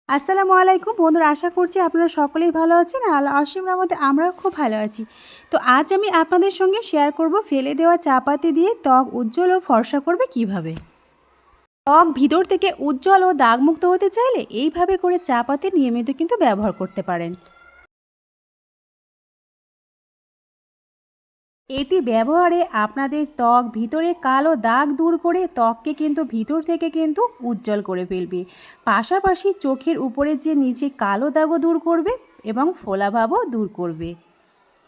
আসসালামু আলাইকুম বন্ধুরা, আশা করছি আপনারা সকলেই ভালো আছেন আর আল্লাহ অসীম রহমতে আমরাও খুব ভালো আছি। তো আজ আমি আপনাদের সঙ্গে শেয়ার করব ফেলে দেওয়া চা পাতি দিয়ে ত্বক উজ্জ্বল ও ফর্সা করবে কিভাবে। ত্বক ভিতর থেকে উজ্জ্বল ও দাগমুক্ত হতে চাইলে এইভাবে করে চা পাতি নিয়মিত কিন্তু ব্যবহার করতে পারেন। এটি ব্যবহারে আপনাদের ত্বক ভিতরে কালো দাগ দূর করে ত্বককে কিন্তু ভিতর থেকে কিন্তু উজ্জ্বল করে ফেলবে। পাশাপাশি চোখের উপরে যে নিচে কালো দাগও দূর করবে এবং ফোলাভাবও দূর করবে।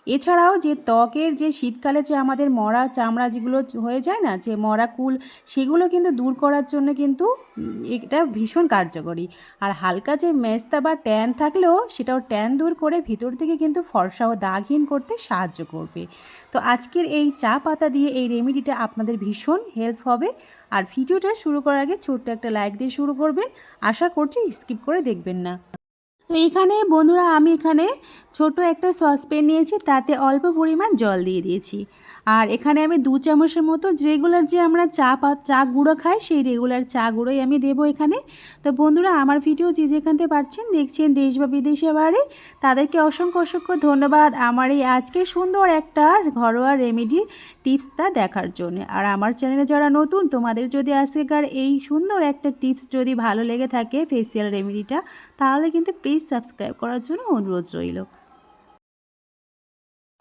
এছাড়াও যে ত্বকের যে শীতকালে যে আমাদের মরা চামড়া যেগুলো হয়ে যায় না, যে মরা কুল, সেগুলো কিন্তু দূর করার জন্য কিন্তু এটা ভীষণ কার্যকরী। আর হালকা যে মেস্তা বা ট্যান থাকলেও সেটাও ট্যান দূর করে ভিতর থেকে কিন্তু ফর্সা ও দাগহীন করতে সাহায্য করবে। তো আজকের এই চা পাতা দিয়ে এই রেমেডিটা আপনাদের ভীষণ হেল্প হবে। আর ভিডিওটা শুরু করার আগে ছোট্ট একটা লাইক দিয়ে শুরু করবেন। আশা করছি স্কিপ করে দেখবেন না। তো এখানে বন্ধুরা আমি এখানে ছোট একটা সসপ্যান নিয়েছি, তাতে অল্প পরিমাণ জল দিয়ে দিয়েছি। আর এখানে আমি 2 চামচের মতো রেগুলার যে আমরা চা গুঁড়ো খাই, সেই রেগুলার চা গুঁড়োই আমি দেবো এখানে। তো বন্ধুরা, আমার ভিডিও যে যেখান থেকে পাচ্ছেন দেখছেন দেশ বা বিদেশে বাইরে, তাদেরকে অসংখ্য অসংখ্য ধন্যবাদ আমার এই আজকের সুন্দর একটা ঘরোয়া রেমেডি টিপসটা দেখার জন্য। আর আমার চ্যানেলে যারা নতুন, তোমাদের যদি আজকের এই সুন্দর একটা টিপস যদি ভালো লেগে থাকে ফেসিয়াল রেমেডিটা, তাহলে কিন্তু প্লিজ সাবস্ক্রাইব করার জন্য অনুরোধ রইল।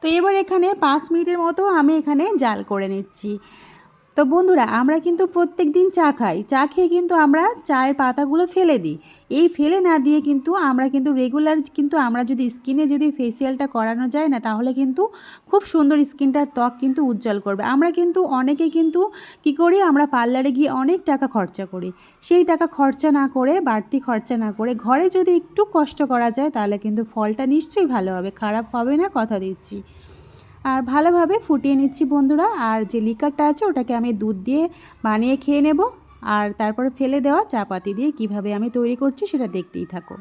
তো এবার এখানে 5 মিনিটের মতো আমি এখানে জাল করে নিচ্ছি। তো বন্ধুরা, আমরা কিন্তু প্রত্যেক দিন চা খাই, চা খেয়ে কিন্তু আমরা চায়ের পাতাগুলো ফেলে দিই। এই ফেলে না দিয়ে কিন্তু আমরা কিন্তু রেগুলার কিন্তু আমরা যদি স্কিনে যদি ফেসিয়ালটা করানো যায় না, তাহলে কিন্তু খুব সুন্দর স্কিনটার ত্বক কিন্তু উজ্জ্বল করবে। আমরা কিন্তু অনেকে কিন্তু কী করি, আমরা পার্লারে গিয়ে অনেক টাকা খরচা করি। সেই টাকা খরচা না করে, বাড়তি খরচা না করে ঘরে যদি একটু কষ্ট করা যায়, তাহলে কিন্তু ফলটা নিশ্চয়ই ভালো হবে, খারাপ হবে না, কথা দিচ্ছি। আর ভালোভাবে ফুটিয়ে নিচ্ছি বন্ধুরা। আর যে লিকারটা আছে ওটাকে আমি দুধ দিয়ে বানিয়ে খেয়ে নেব। আর তারপরে ফেলে দেওয়া চা পাতি দিয়ে কিভাবে আমি তৈরি করছি সেটা দেখতেই থাকো।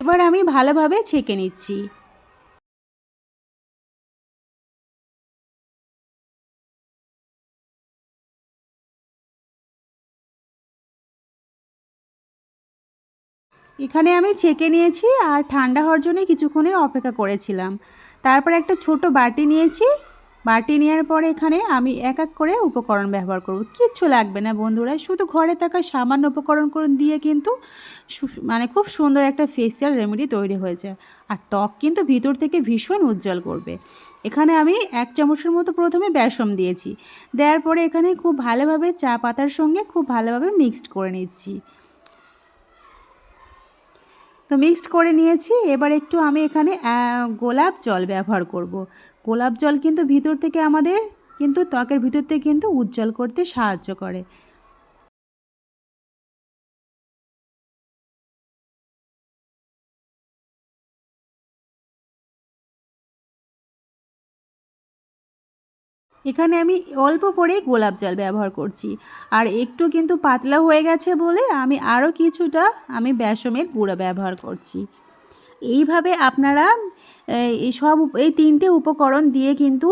এবার আমি ভালোভাবে ছেঁকে নিচ্ছি। এখানে আমি ছেঁকে নিয়েছি আর ঠান্ডা হওয়ার জন্য কিছুক্ষণের অপেক্ষা করেছিলাম। তারপর একটা ছোট বাটি নিয়েছি। বাটি নেওয়ার পরে এখানে আমি এক এক করে উপকরণ ব্যবহার করব। কিচ্ছু লাগবে না বন্ধুরা, শুধু ঘরে থাকা সামান্য উপকরণ দিয়ে কিন্তু মানে খুব সুন্দর একটা ফেসিয়াল রেমেডি তৈরি হয়ে যায়। আর ত্বক কিন্তু ভিতর থেকে ভীষণ উজ্জ্বল করবে। এখানে আমি 1 চামচের মতো প্রথমে বেসন দিয়েছি। দেওয়ার পরে এখানে খুব ভালোভাবে চা পাতার সঙ্গে খুব ভালোভাবে মিক্সড করে নিচ্ছি। তো মিক্সড করে নিয়েছি। এবার একটু আমি এখানে গোলাপ জল ব্যবহার করব। গোলাপ জল কিন্তু ভিতর থেকে আমাদের কিন্তু ত্বকের ভিতর থেকে কিন্তু উজ্জ্বল করতে সাহায্য করে। এখানে আমি অল্প করেই গোলাপ জল ব্যবহার করছি। আর একটু কিন্তু পাতলা হয়ে গেছে বলে আমি আরও কিছুটা বেসমের গুঁড়া ব্যবহার করছি। এইভাবে আপনারা এই 3টে উপকরণ দিয়ে কিন্তু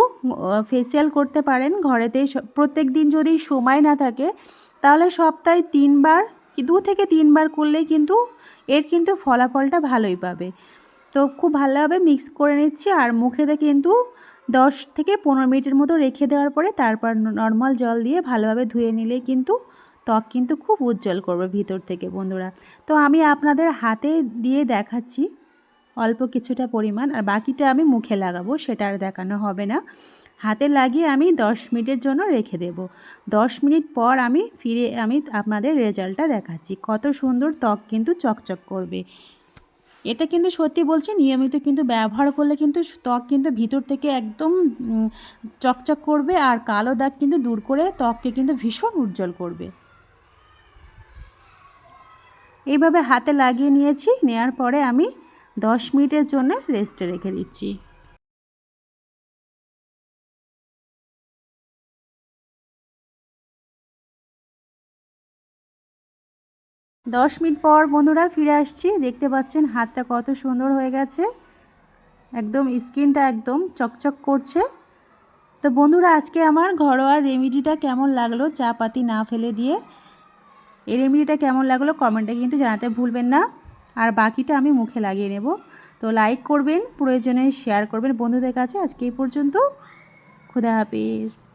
ফেসিয়াল করতে পারেন ঘরেতে। প্রত্যেক দিন যদি সময় না থাকে, তাহলে সপ্তাহে 3 বার কি 2 থেকে 3 বার করলেই কিন্তু এর কিন্তু ফলাফলটা ভালোই পাবে। তো খুব ভালোভাবে মিক্স করে নিচ্ছি। আর মুখেতে কিন্তু 10 থেকে 15 মিনিটের মতো রেখে দেওয়ার পরে তারপর নর্মাল জল দিয়ে ভালোভাবে ধুয়ে নিলেই কিন্তু ত্বক কিন্তু খুব উজ্জ্বল করবে ভিতর থেকে বন্ধুরা। তো আমি আপনাদের হাতে দিয়ে দেখাচ্ছি অল্প কিছুটা পরিমাণ, আর বাকিটা আমি মুখে লাগাবো, সেটা আর দেখানো হবে না। হাতে লাগিয়ে আমি 10 মিনিটের জন্য রেখে দেব। 10 মিনিট পর আমি ফিরে আপনাদের রেজাল্টটা দেখাচ্ছি। কত সুন্দর ত্বক কিন্তু চকচক করবে। এটা কিন্তু সত্যি বলছি, নিয়মিত কিন্তু ব্যবহার করলে কিন্তু ত্বক কিন্তু ভিতর থেকে একদম চকচক করবে। আর কালো দাগ কিন্তু দূর করে ত্বককে কিন্তু ভীষণ উজ্জ্বল করবে। এইভাবে হাতে লাগিয়ে নিয়েছি। নেওয়ার পরে আমি 10 মিনিটের জন্য রেস্টে রেখে দিচ্ছি। 10 মিনিট পর বন্ধুরা ফিরে আসছি। দেখতে পাচ্ছেন হাতটা কত সুন্দর হয়ে গেছে। একদম স্কিনটা একদম চকচক করছে। তো বন্ধুরা, আজকে আমার ঘরোয়া রেমেডিটা কেমন লাগলো চা পাতি না ফেলে দিয়ে, এই রেমেডিটা কেমন লাগলো কমেন্টে কিন্তু জানাতে ভুলবেন না। আর বাকিটা আমি মুখে লাগিয়ে নেব। তো লাইক করবেন, প্রয়োজনে শেয়ার করবেন বন্ধুদের কাছে। আজকে এই পর্যন্ত। খুদা হাফেজ।